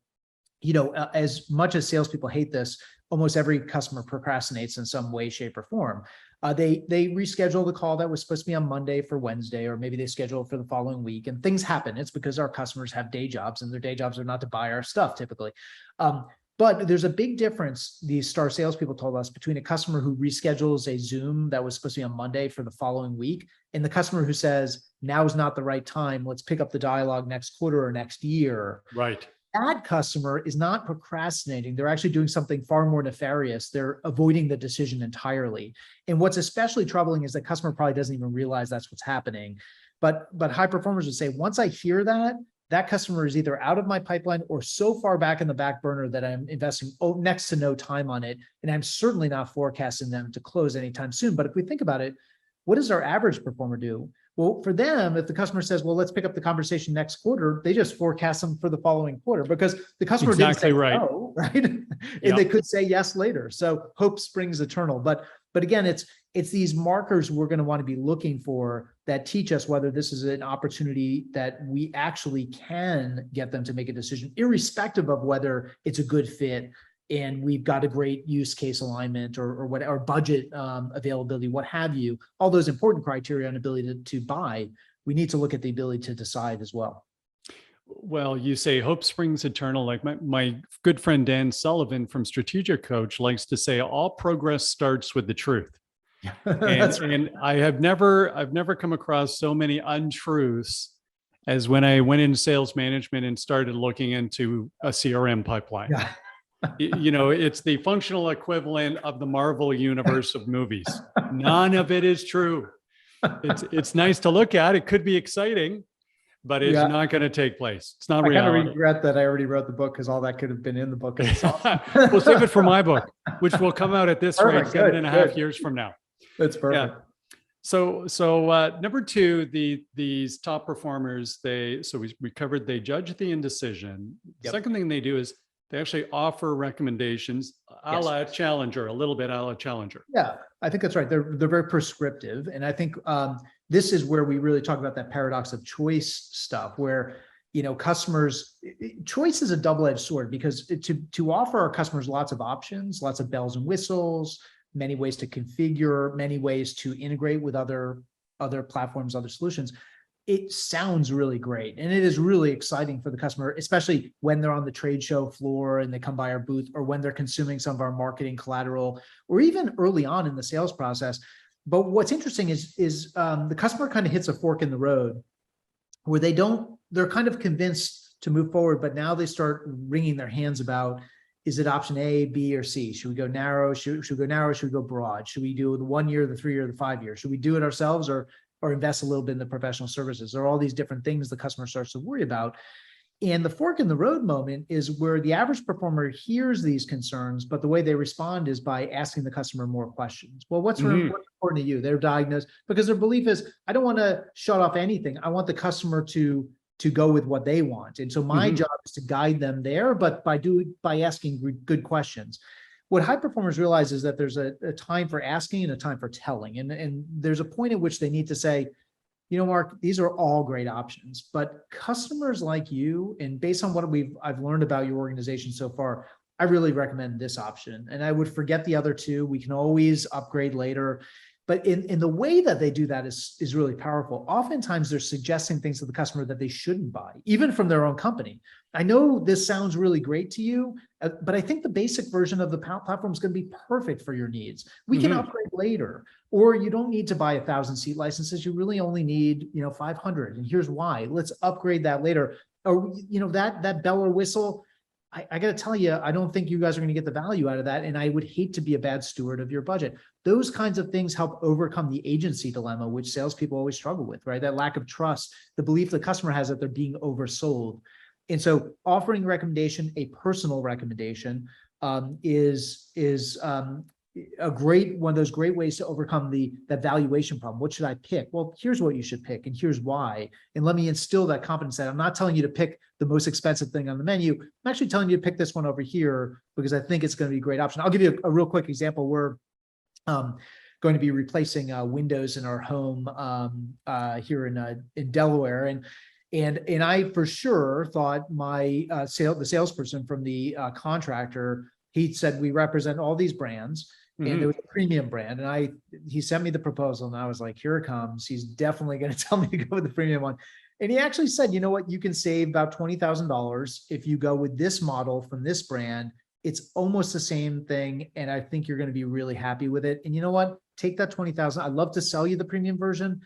Speaker 2: as much as salespeople hate this, almost every customer procrastinates in some way, shape, or form. They reschedule the call that was supposed to be on Monday for Wednesday, or maybe they schedule it for the following week, and things happen. It's because our customers have day jobs, and their day jobs are not to buy our stuff typically. But there's a big difference, these star salespeople told us, between a customer who reschedules a Zoom that was supposed to be on Monday for the following week, and the customer who says, now is not the right time, let's pick up the dialogue next quarter or next year.
Speaker 1: Right.
Speaker 2: That customer is not procrastinating. They're actually doing something far more nefarious. They're avoiding the decision entirely. And what's especially troubling is the customer probably doesn't even realize that's what's happening. But high performers would say, once I hear that, that customer is either out of my pipeline or so far back in the back burner that I'm investing next to no time on it. And I'm certainly not forecasting them to close anytime soon. But if we think about it, what does our average performer do? Well, for them, if the customer says, well, let's pick up the conversation next quarter, they just forecast them for the following quarter because the customer
Speaker 1: Exactly
Speaker 2: didn't say
Speaker 1: right.
Speaker 2: no, right? And
Speaker 1: Yeah.
Speaker 2: they could say yes later. So hope springs eternal. But again, it's these markers we're going to want to be looking for that teach us whether this is an opportunity that we actually can get them to make a decision, irrespective of whether it's a good fit and we've got a great use case alignment or what, or budget availability, what have you, all those important criteria and ability to buy. We need to look at the ability to decide as well.
Speaker 1: Well, you say hope springs eternal. Like my good friend Dan Sullivan from Strategic Coach likes to say, all progress starts with the truth.
Speaker 2: That's right.
Speaker 1: And I've never come across so many untruths as when I went into sales management and started looking into a CRM pipeline.
Speaker 2: Yeah.
Speaker 1: It's the functional equivalent of the Marvel universe of movies. None of it is true. It's nice to look at. It could be exciting, but it's not going to take place. It's not reality.
Speaker 2: I kind of regret that I already wrote the book because all that could have been in the book.
Speaker 1: We'll save it for my book, which will come out at this rate 7.5 years from now.
Speaker 2: That's perfect.
Speaker 1: Yeah. So number two, these top performers, we covered, they judge the indecision. The second thing they do is they actually offer recommendations a la Challenger, a little bit a la Challenger.
Speaker 2: Yeah, I think that's right. They're very prescriptive. And I think this is where we really talk about that paradox of choice stuff, where, customers, choice is a double-edged sword because to offer our customers lots of options, lots of bells and whistles, many ways to configure, many ways to integrate with other platforms, other solutions. It sounds really great. And it is really exciting for the customer, especially when they're on the trade show floor and they come by our booth, or when they're consuming some of our marketing collateral, or even early on in the sales process. But what's interesting is the customer kind of hits a fork in the road where they're kind of convinced to move forward, but now they start wringing their hands about, is it option A, B, or C? Should we go narrow? Should we go narrow? Should we go broad? Should we do the 1 year, the 3 year, the 5 year? Should we do it ourselves or invest a little bit in the professional services? There are all these different things the customer starts to worry about. And the fork in the road moment is where the average performer hears these concerns, but the way they respond is by asking the customer more questions. Well, what's important to you? They're diagnosed because their belief is, I don't want to shut off anything. I want the customer to go with what they want. And so my job is to guide them there, but by asking good questions. What high performers realize is that there's a time for asking and a time for telling. And there's a point at which they need to say, Mark, these are all great options, but customers like you, and based on what I've learned about your organization so far, I really recommend this option. And I would forget the other two. We can always upgrade later. But in the way that they do that is really powerful. Oftentimes they're suggesting things to the customer that they shouldn't buy, even from their own company. I know this sounds really great to you, but I think the basic version of the platform is going to be perfect for your needs. We can upgrade later, or you don't need to buy 1,000 seat licenses. You really only need 500. And here's why. Let's upgrade that later. Or that bell or whistle. I got to tell you, I don't think you guys are going to get the value out of that. And I would hate to be a bad steward of your budget. Those kinds of things help overcome the agency dilemma, which salespeople always struggle with, right? That lack of trust, the belief the customer has that they're being oversold. And so offering recommendation, a personal recommendation, is a great one of those great ways to overcome that valuation problem. What should I pick? Well, here's what you should pick, and here's why. And let me instill that confidence that I'm not telling you to pick the most expensive thing on the menu. I'm actually telling you to pick this one over here because I think it's going to be a great option. I'll give you a real quick example. We're going to be replacing windows in our home here in Delaware, and I for sure thought the salesperson from the contractor, he said we represent all these brands. And there was a premium brand, and he sent me the proposal, and I was like, here it comes. He's definitely going to tell me to go with the premium one. And he actually said, you know what, you can save about $20,000 if you go with this model from this brand. It's almost the same thing, and I think you're going to be really happy with it. And you know what? Take that $20,000. I'd love to sell you the premium version,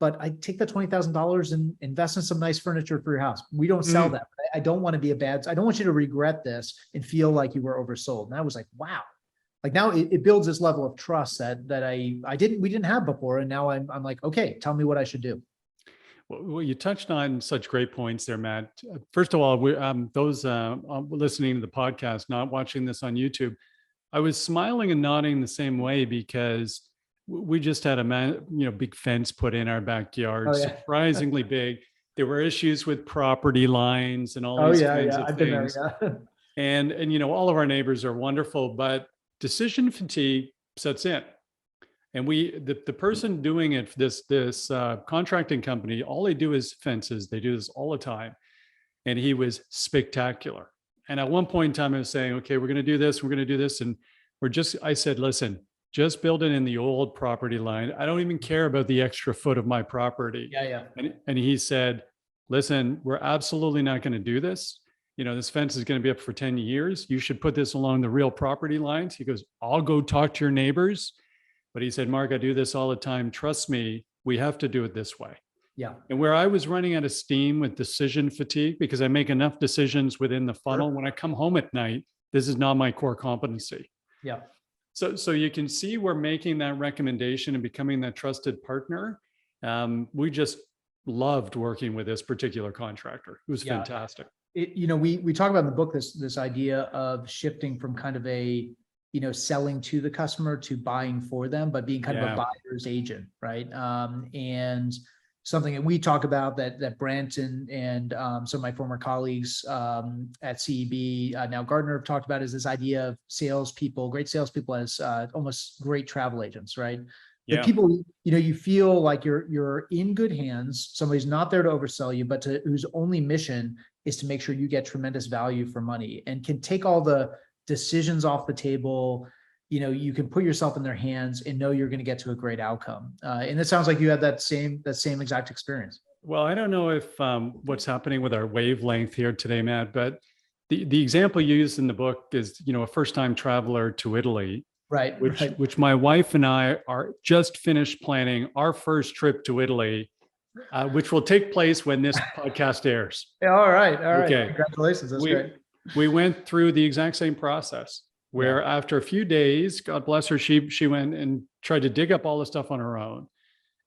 Speaker 2: but I take that $20,000 and invest in some nice furniture for your house. We don't sell that. I don't want to be I don't want you to regret this and feel like you were oversold. And I was like, wow. Like now it builds this level of trust that we didn't have before. And now I'm like, okay, tell me what I should do.
Speaker 1: Well, you touched on such great points there, Matt. First of all, those listening to the podcast, not watching this on YouTube, I was smiling and nodding the same way because we just had a big fence put in our backyard,
Speaker 2: Oh, yeah.
Speaker 1: surprisingly big. There were issues with property lines and all
Speaker 2: Oh,
Speaker 1: these
Speaker 2: yeah,
Speaker 1: kinds
Speaker 2: yeah.
Speaker 1: of
Speaker 2: I've been there.
Speaker 1: things.
Speaker 2: Yeah.
Speaker 1: And all of our neighbors are wonderful, but decision fatigue sets in. And the person doing it, this contracting company, all they do is fences. They do this all the time. And he was spectacular. And at one point in time, I was saying, okay, we're going to do this. We're going to do this. And I said, listen, just build it in the old property line. I don't even care about the extra foot of my property.
Speaker 2: Yeah, yeah.
Speaker 1: And he said, listen, we're absolutely not going to do this. This fence is going to be up for 10 years. You should put this along the real property lines. He goes, I'll go talk to your neighbors. But he said, Mark, I do this all the time. Trust me, we have to do it this way.
Speaker 2: Yeah.
Speaker 1: And where I was running out of steam with decision fatigue, because I make enough decisions within the funnel, when I come home at night, this is not my core competency.
Speaker 2: Yeah.
Speaker 1: So you can see we're making that recommendation and becoming that trusted partner. We just loved working with this particular contractor. It was fantastic.
Speaker 2: We talk about in the book this idea of shifting from kind of a selling to the customer to buying for them, but being kind of a buyer's agent, right? And something that we talk about that Brent and some of my former colleagues at CEB, now Gartner, have talked about is this idea of salespeople, great salespeople as almost great travel agents, right? The people, you feel like you're in good hands. Somebody's not there to oversell you, but whose only mission is to make sure you get tremendous value for money and can take all the decisions off the table. You can put yourself in their hands and know you're going to get to a great outcome. And it sounds like you had that same exact experience.
Speaker 1: Well, I don't know if what's happening with our wavelength here today, Matt, but the example you used in the book is, a first-time traveler to Italy.
Speaker 2: Right.
Speaker 1: Which my wife and I are just finished planning our first trip to Italy, which will take place when this podcast airs.
Speaker 2: All right.
Speaker 1: Okay.
Speaker 2: Congratulations. That's great.
Speaker 1: We went through the exact same process where after a few days, God bless her, she went and tried to dig up all the stuff on her own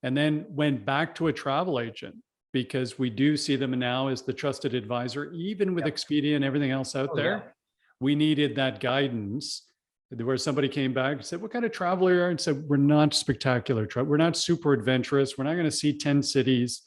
Speaker 1: and then went back to a travel agent, because we do see them now as the trusted advisor, even with Expedia and everything else out there.
Speaker 2: Yeah.
Speaker 1: We needed that guidance where somebody came back and said, what kind of traveler are you? And said, we're not spectacular. We're not super adventurous. We're not going to see 10 cities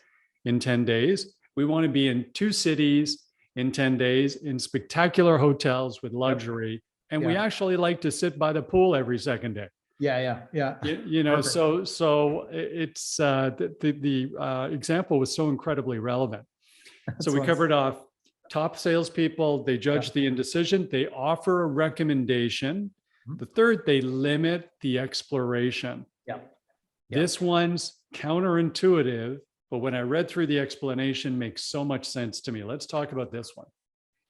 Speaker 1: in 10 days. We want to be in 2 cities in 10 days in spectacular hotels with luxury. And we actually like to sit by the pool every second day.
Speaker 2: Yeah.
Speaker 1: Perfect. So it's the example was so incredibly relevant. So we covered off top salespeople. They judge the indecision. They offer a recommendation. The third, they limit the exploration. This one's counterintuitive, but when I read through the explanation, makes so much sense to me. Let's talk about this one.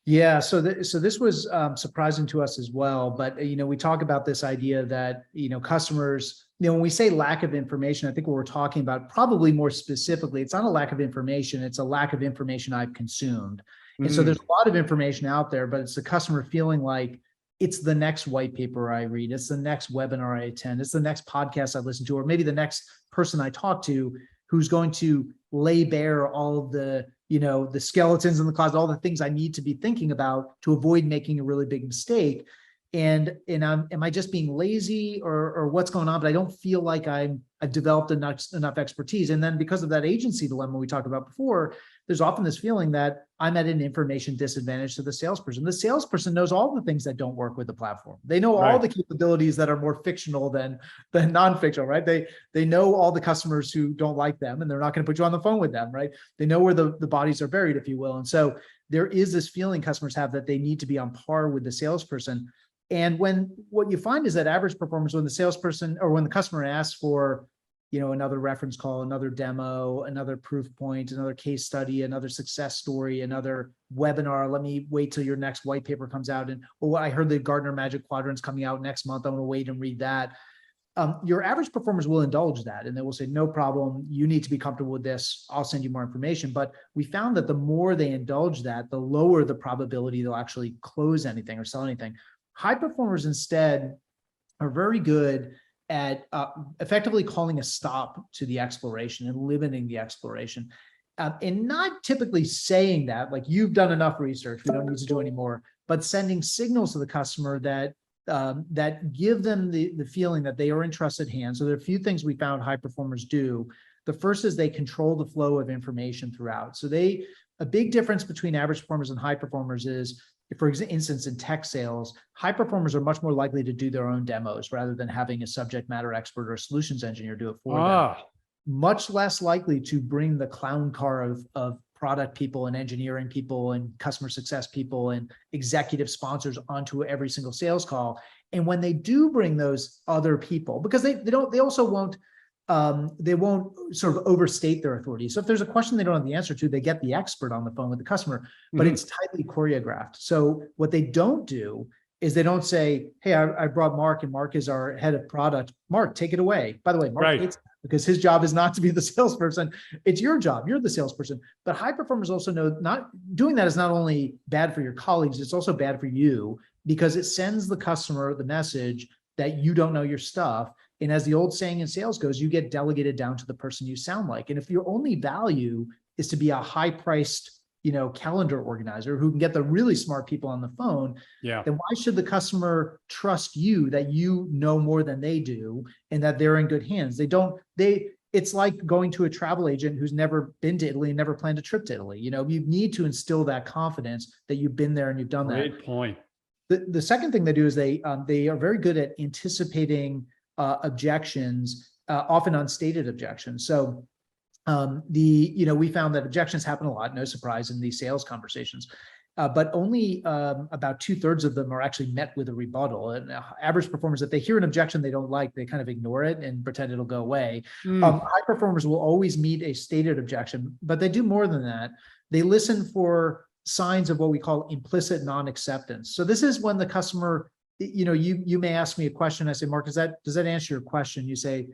Speaker 2: Yeah. So this was surprising to us as well. But, we talk about this idea that, customers, when we say lack of information, I think what we're talking about probably more specifically, it's not a lack of information. It's a lack of information I've consumed. And so there's a lot of information out there, but it's the customer feeling like it's the next white paper I read. It's the next webinar I attend. It's the next podcast I listen to, or maybe the next person I talk to who's going to lay bare all of the, the skeletons in the closet, all the things I need to be thinking about to avoid making a really big mistake. And am I just being lazy or what's going on? But I don't feel like I've developed enough expertise. And then because of that agency dilemma we talked about before, there's often this feeling that I'm at an information disadvantage to the salesperson. The salesperson knows all the things that don't work with the platform. They know all the capabilities that are more fictional than non-fictional, right? They know all the customers who don't like them, and they're not going to put you on the phone with them, right? They know where the bodies are buried, if you will. And so there is this feeling customers have that they need to be on par with the salesperson. And what you find is that average performance, when the salesperson or when the customer asks for, another reference call, another demo, another proof point, another case study, another success story, another webinar, let me wait till your next white paper comes out. I heard the Gartner Magic Quadrant's coming out next month. I'm going to wait and read that. Your average performers will indulge that, and they will say, no problem, you need to be comfortable with this, I'll send you more information. But we found that the more they indulge that, the lower the probability they'll actually close anything or sell anything. High performers instead are very good at effectively calling a stop to the exploration and limiting the exploration, and not typically saying that, like, you've done enough research, we don't need to do any more, but sending signals to the customer that that give them the feeling that they are in trusted hands. So there are a few things we found high performers do. The first is they control the flow of information throughout. So a big difference between average performers and high performers is, for instance, in tech sales, high performers are much more likely to do their own demos rather than having a subject matter expert or a solutions engineer do it for them. Much less likely to bring the clown car of product people and engineering people and customer success people and executive sponsors onto every single sales call. And when they do bring those other people, because they also won't, they won't sort of overstate their authority. So if there's a question they don't have the answer to, they get the expert on the phone with the customer, but it's tightly choreographed. So what they don't do is they don't say, hey, I brought Mark, and Mark is our head of product. Mark, take it away. By the way, Mark hates that because his job is not to be the salesperson. It's your job. You're the salesperson. But high performers also know not doing that is not only bad for your colleagues, it's also bad for you, because it sends the customer the message that you don't know your stuff. And as the old saying in sales goes, you get delegated down to the person you sound like. And if your only value is to be a high-priced, calendar organizer who can get the really smart people on the phone, then why should the customer trust you that you know more than they do and that they're in good hands? It's like going to a travel agent who's never been to Italy and never planned a trip to Italy. You need to instill that confidence that you've been there and you've done that.
Speaker 1: Great point.
Speaker 2: The second thing they do is they are very good at anticipating objections, often unstated objections. So we found that objections happen a lot, no surprise, in these sales conversations, but only about 2/3 of them are actually met with a rebuttal. And average performers, if they hear an objection they don't like, they kind of ignore it and pretend it'll go away. High performers will always meet a stated objection, but they do more than that. They listen for signs of what we call implicit non-acceptance. So this is when the customer, you may ask me a question. I say, Mark, does that answer your question? You say,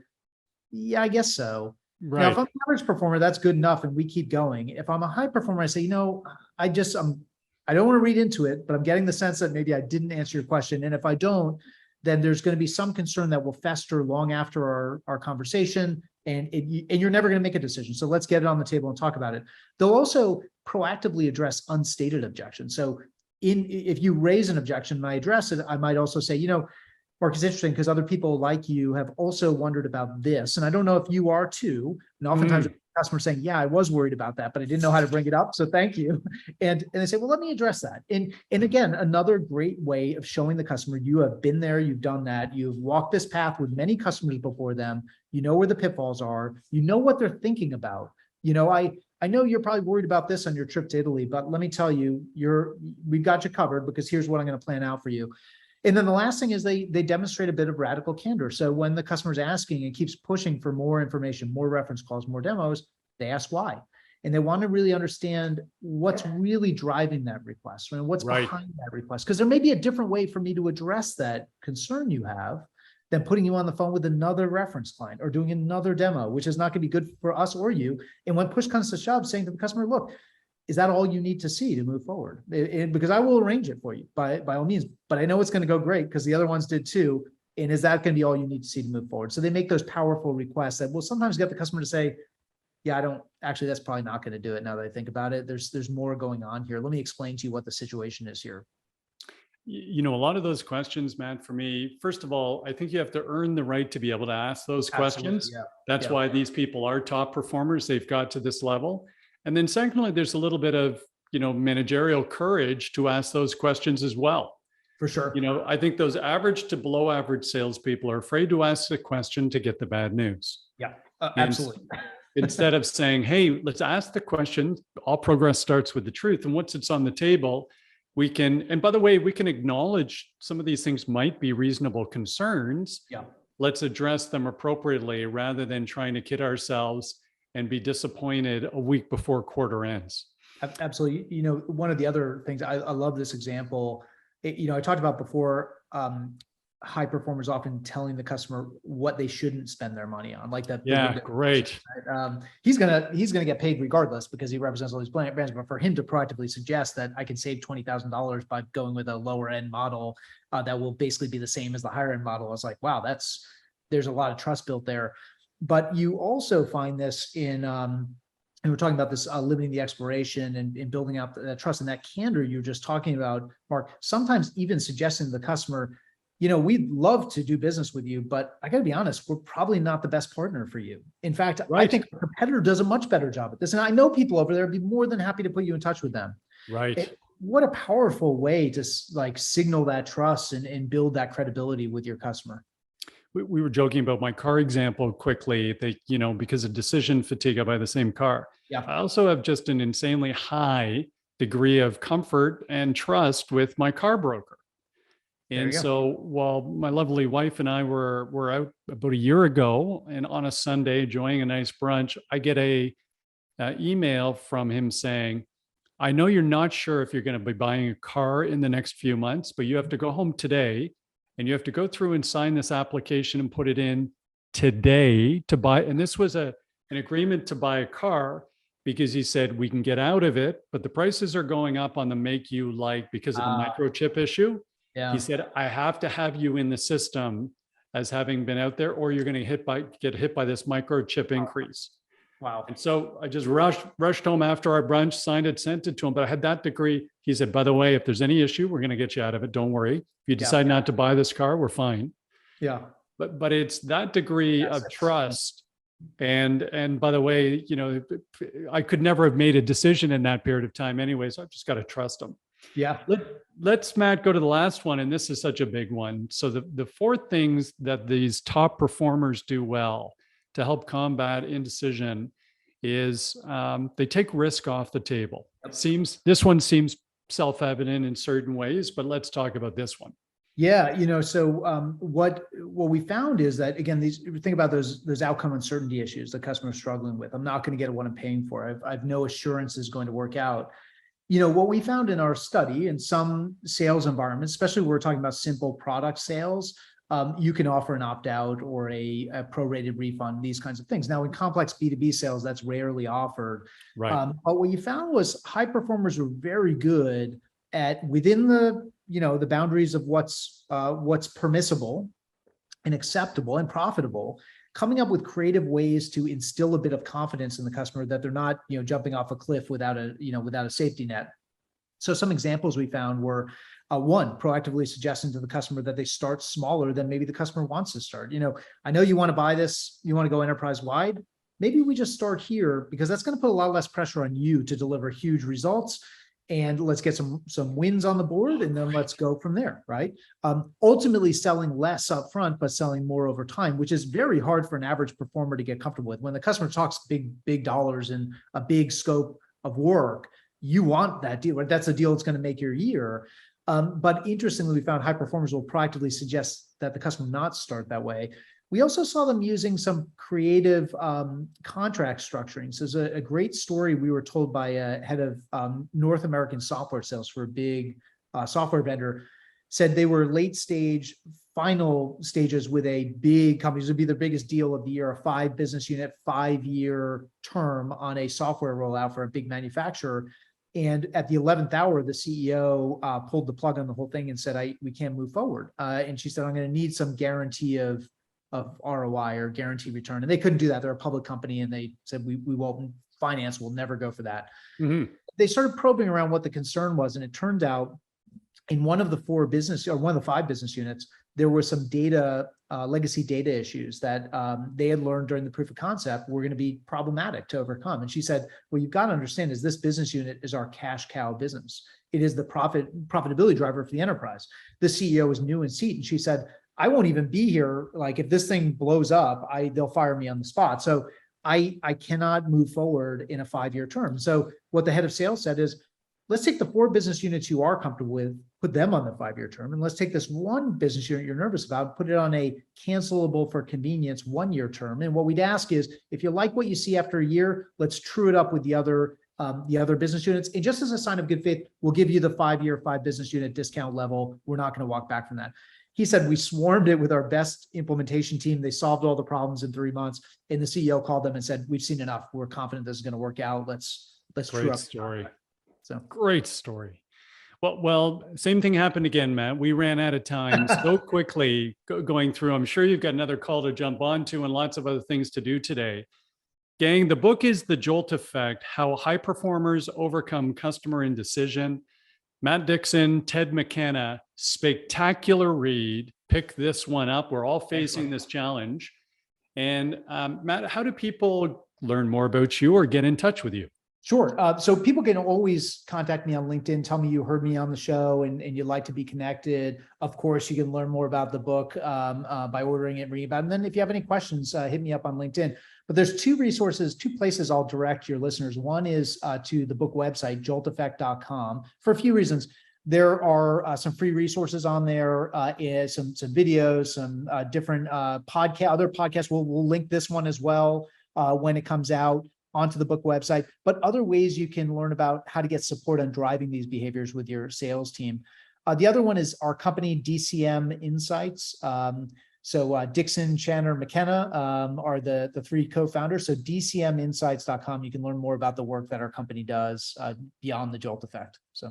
Speaker 2: yeah, I guess so.
Speaker 1: Right.
Speaker 2: Now, if I'm an average performer, that's good enough, and we keep going. If I'm a high performer, I say, I don't want to read into it, but I'm getting the sense that maybe I didn't answer your question. And if I don't, then there's going to be some concern that will fester long after our conversation, and you're never going to make a decision. So let's get it on the table and talk about it. They'll also proactively address unstated objections. So if you raise an objection and I address it, I might also say, Mark, it's interesting because other people like you have also wondered about this. And I don't know if you are too. And oftentimes the customer saying, yeah, I was worried about that, but I didn't know how to bring it up. So thank you. And they say, well, let me address that. And again, another great way of showing the customer you have been there, you've done that, you've walked this path with many customers before them, you know where the pitfalls are, you know what they're thinking about. I know you're probably worried about this on your trip to Italy, but let me tell you, we've got you covered because here's what I'm going to plan out for you. And then the last thing is they demonstrate a bit of radical candor. So when the customer's asking and keeps pushing for more information, more reference calls, more demos, they ask why. And they want to really understand what's really driving that request and what's behind that request. Because there may be a different way for me to address that concern you have than putting you on the phone with another reference client or doing another demo, which is not going to be good for us or you. And when push comes to shove, saying to the customer, look, is that all you need to see to move forward? Because I will arrange it for you by all means, but I know it's going to go great because the other ones did too. And is that going to be all you need to see to move forward? So they make those powerful requests that will sometimes get the customer to say, yeah, that's probably not going to do it now that I think about it. There's more going on here. Let me explain to you what the situation is here.
Speaker 1: A lot of those questions, Matt, for me, first of all, I think you have to earn the right to be able to ask those questions.
Speaker 2: Yeah.
Speaker 1: That's why these people are top performers. They've got to this level. And then secondly, there's a little bit of, managerial courage to ask those questions as well.
Speaker 2: For sure.
Speaker 1: I think those average to below average salespeople are afraid to ask the question to get the bad news.
Speaker 2: Yeah, absolutely.
Speaker 1: Instead of saying, hey, let's ask the question, all progress starts with the truth. And once it's on the table, and by the way, we can acknowledge some of these things might be reasonable concerns.
Speaker 2: Yeah.
Speaker 1: Let's address them appropriately rather than trying to kid ourselves and be disappointed a week before quarter ends.
Speaker 2: Absolutely. One of the other things, I love this example. I talked about before, high performers often telling the customer what they shouldn't spend their money on, like that.
Speaker 1: Yeah, great.
Speaker 2: He's gonna get paid regardless because he represents all these brands. But for him to proactively suggest that I can save $20,000 by going with a lower end model that will basically be the same as the higher end model, I was like, wow, there's a lot of trust built there. But you also find this in, and we're talking about this limiting the exploration and building out that trust and that candor you're just talking about, Mark. Sometimes even suggesting to the customer, we'd love to do business with you, but I got to be honest, we're probably not the best partner for you. In fact, I
Speaker 1: Right.
Speaker 2: think our competitor does a much better job at this. And I know people over there would be more than happy to put you in touch with them.
Speaker 1: Right.
Speaker 2: What a powerful way to like signal that trust and build that credibility with your customer.
Speaker 1: We were joking about my car example quickly that, because of decision fatigue, I buy the same car.
Speaker 2: Yeah.
Speaker 1: I also have just an insanely high degree of comfort and trust with my car broker. And so while my lovely wife and I were out about a year ago and on a Sunday enjoying a nice brunch, I get a email from him saying, I know you're not sure if you're going to be buying a car in the next few months, but you have to go home today and you have to go through and sign this application and put it in today to buy. And this was an agreement to buy a car because he said we can get out of it, but the prices are going up on the make you like because of the microchip issue.
Speaker 2: Yeah.
Speaker 1: He said, I have to have you in the system as having been out there, or you're going to get hit by this microchip increase.
Speaker 2: Wow.
Speaker 1: And so I just rushed home after our brunch, signed it, sent it to him. But I had that degree. He said, by the way, if there's any issue, we're going to get you out of it. Don't worry. If you decide not to buy this car, we're fine.
Speaker 2: Yeah.
Speaker 1: But it's that degree of trust. And by the way, I could never have made a decision in that period of time anyway. So I've just got to trust them.
Speaker 2: Yeah.
Speaker 1: Let's, Matt, go to the last one. And this is such a big one. So the four things that these top performers do well to help combat indecision is they take risk off the table. This one seems self-evident in certain ways, but let's talk about this one.
Speaker 2: Yeah, so what we found is that, again, think about those outcome uncertainty issues the customer's struggling with. I'm not going to get what I'm paying for. I've no assurance is going to work out. What we found in our study in some sales environments, especially when we're talking about simple product sales, you can offer an opt-out or a prorated refund, these kinds of things. Now, in complex B2B sales, that's rarely offered.
Speaker 1: Right.
Speaker 2: But what you found was high performers were very good at, within the boundaries of what's permissible and acceptable and profitable, coming up with creative ways to instill a bit of confidence in the customer that they're not, jumping off a cliff without a safety net. So some examples we found were, one, proactively suggesting to the customer that they start smaller than maybe the customer wants to start. I know you want to buy this, you want to go enterprise wide. Maybe we just start here because that's going to put a lot less pressure on you to deliver huge results. And let's get some wins on the board, and then let's go from there, right? Ultimately selling less upfront, but selling more over time, which is very hard for an average performer to get comfortable with. When the customer talks big dollars and a big scope of work, you want that deal, right? That's a deal that's going to make your year. But interestingly, we found high performers will proactively suggest that the customer not start that way. We also saw them using some creative contract structuring. So there's a great story we were told by a head of North American software sales for a big software vendor, said they were late stage, final stages with a big company. This would be their biggest deal of the year, a 5 business unit, 5-year term on a software rollout for a big manufacturer. And at the 11th hour, the CEO pulled the plug on the whole thing and said, we can't move forward. And she said, I'm going to need some guarantee of ROI or guarantee return. And they couldn't do that. They're a public company. And they said, we won't, finance will never go for that.
Speaker 1: Mm-hmm.
Speaker 2: They started probing around what the concern was. And it turned out in one of the 5 business units, there were some legacy data issues that they had learned during the proof of concept were going to be problematic to overcome. And she said, what you've got to understand is this business unit is our cash cow business. It is the profitability driver for the enterprise. The CEO is new in seat. And she said, I won't even be here. Like if this thing blows up, they'll fire me on the spot. So I cannot move forward in a 5-year term. So what the head of sales said is, let's take the 4 business units you are comfortable with, put them on the 5-year term. And let's take this one business unit you're nervous about, put it on a cancelable for convenience 1-year term. And what we'd ask is, if you like what you see after a year, let's true it up with the other business units. And just as a sign of good faith, we'll give you the 5-year, 5 business unit discount level. We're not going to walk back from that. He said, we swarmed it with our best implementation team. They solved all the problems in 3 months. And the CEO called them and said, we've seen enough. We're confident this is going to work out. Let's true up.
Speaker 1: Story.
Speaker 2: So
Speaker 1: great story. Well, same thing happened again, Matt. We ran out of time so quickly going through. I'm sure you've got another call to jump onto and lots of other things to do today. Gang, the book is The JOLT Effect, How High Performers Overcome Customer Indecision. Matt Dixon, Ted McKenna, spectacular read. Pick this one up. We're all facing this challenge. And Matt, how do people learn more about you or get in touch with you?
Speaker 2: Sure. So people can always contact me on LinkedIn, tell me you heard me on the show and you'd like to be connected. Of course, you can learn more about the book by ordering it and reading about it. And then if you have any questions, hit me up on LinkedIn. But there's two places I'll direct your listeners. One is to the book website, jolteffect.com, for a few reasons. There are some free resources on there, some videos, some different other podcasts. We'll link this one as well when it comes out onto the book website, but other ways you can learn about how to get support on driving these behaviors with your sales team. The other one is our company, DCM Insights. Dixon, Chandler, McKenna are the three co-founders. So DCMinsights.com, you can learn more about the work that our company does beyond the JOLT Effect. So.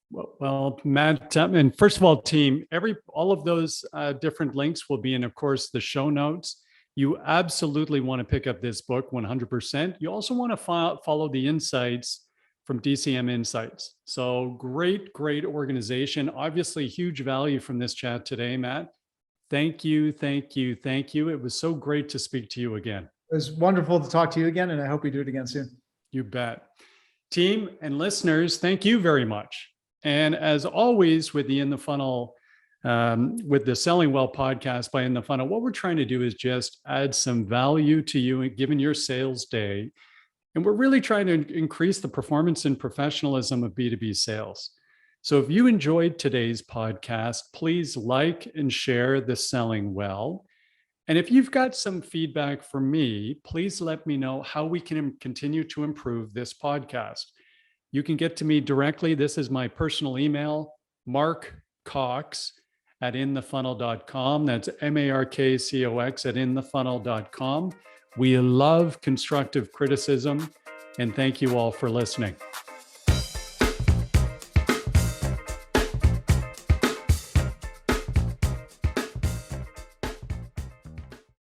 Speaker 1: Well, Matt, and first of all, team, all of those different links will be in, of course, the show notes. You absolutely want to pick up this book 100%. You also want to follow the insights from DCM Insights. So great organization. Obviously, huge value from this chat today, Matt. Thank you. It was so great to speak to you again.
Speaker 2: It was wonderful to talk to you again, and I hope we do it again soon.
Speaker 1: You bet. Team and listeners, thank you very much. And as always, with the In the Funnel, with the Selling Well podcast by In the Funnel, what we're trying to do is just add some value to you given your sales day. And we're really trying to increase the performance and professionalism of B2B sales. So if you enjoyed today's podcast, please like and share the Selling Well. And if you've got some feedback for me, please let me know how we can continue to improve this podcast. You can get to me directly. This is my personal email, markcox@inthefunnel.com. That's markcox@inthefunnel.com. We love constructive criticism, and thank you all for listening.